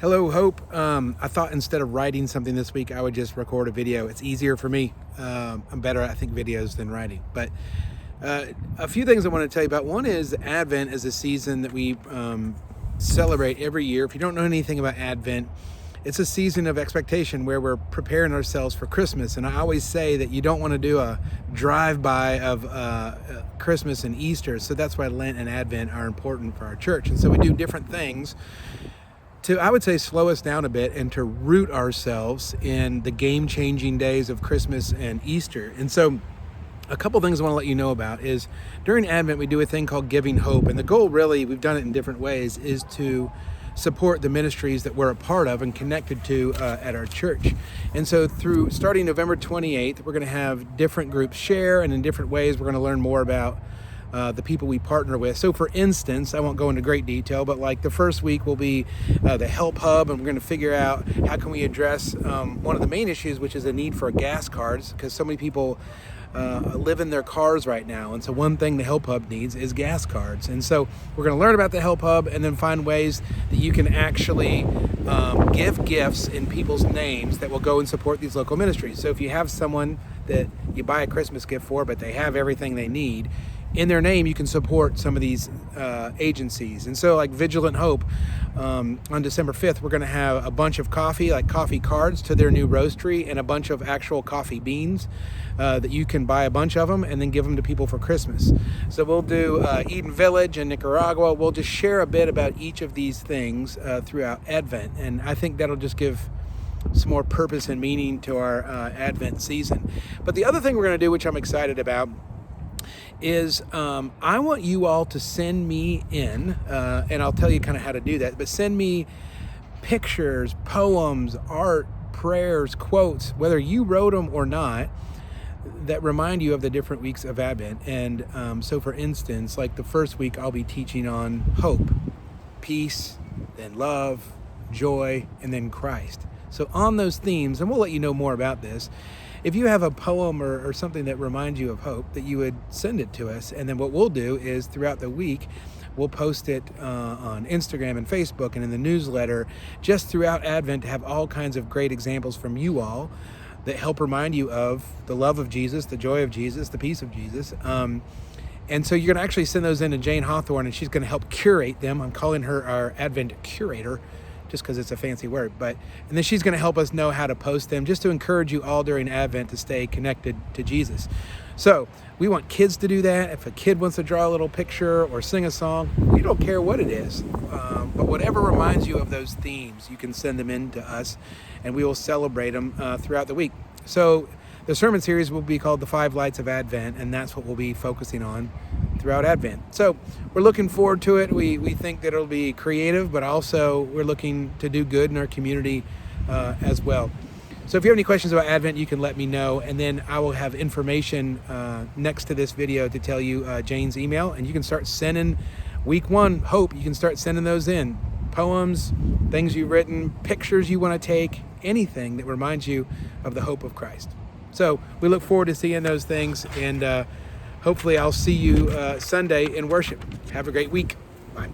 Hello, Hope. I thought instead of writing something this week, I would just record a video. It's easier for me. I'm better at, I think, videos than writing. But a few things I want to tell you about. One is Advent is a season that we celebrate every year. If you don't know anything about Advent, it's a season of expectation where we're preparing ourselves for Christmas. And I always say that you don't want to do a drive-by of Christmas and Easter. So that's why Lent and Advent are important for our church. And so we do different things to, I would say, slow us down a bit and to root ourselves in the game-changing days of Christmas and Easter. And so a couple things I want to let you know about is during Advent, we do a thing called Giving Hope. And the goal, really, we've done it in different ways, is to support the ministries that we're a part of and connected to at our church. And so through starting November 28th, we're going to have different groups share, and in different ways, we're going to learn more about the people we partner with. So for instance, I won't go into great detail, but like the first week will be the Help Hub, and we're going to figure out how can we address one of the main issues, which is a need for gas cards, because so many people live in their cars right now. And so one thing the Help Hub needs is gas cards. And so we're going to learn about the Help Hub and then find ways that you can actually give gifts in people's names that will go and support these local ministries. So if you have someone that you buy a Christmas gift for, but they have everything they need, in their name, you can support some of these agencies. And so like Vigilant Hope, on December 5th, we're gonna have a bunch of coffee, like coffee cards to their new roastery, and a bunch of actual coffee beans that you can buy a bunch of them and then give them to people for Christmas. So we'll do Eden Village in Nicaragua. We'll just share a bit about each of these things throughout Advent. And I think that'll just give some more purpose and meaning to our Advent season. But the other thing we're gonna do, which I'm excited about, is I want you all to send me in, and I'll tell you kind of how to do that, but send me pictures, poems, art, prayers, quotes, whether you wrote them or not, that remind you of the different weeks of Advent. And so for instance, like the first week, I'll be teaching on hope, peace, then love, joy, and then Christ. So on those themes, and we'll let you know more about this, if you have a poem or something that reminds you of hope, that you would send it to us. And then what we'll do is throughout the week, we'll post it on Instagram and Facebook and in the newsletter, just throughout Advent, to have all kinds of great examples from you all that help remind you of the love of Jesus, the joy of Jesus, the peace of Jesus. And so you're gonna actually send those in to Jane Hawthorne, and she's gonna help curate them. I'm calling her our Advent curator, just because it's a fancy word, and then she's going to help us know how to post them, just to encourage you all during Advent to stay connected to Jesus. So we want kids to do that. If a kid wants to draw a little picture or sing a song, we don't care what it is, but whatever reminds you of those themes, you can send them in to us, and we will celebrate them throughout the week. So the sermon series will be called The 5 Lights of Advent, and that's what we'll be focusing on throughout Advent. So we're looking forward to it. We think that it'll be creative, but also we're looking to do good in our community as well. So if you have any questions about Advent, you can let me know, and then I will have information next to this video to tell you Jane's email, and you can start sending week 1 hope. You can start sending those in. Poems, things you've written, pictures you want to take, anything that reminds you of the hope of Christ. So we look forward to seeing those things, and hopefully I'll see you Sunday in worship. Have a great week. Bye.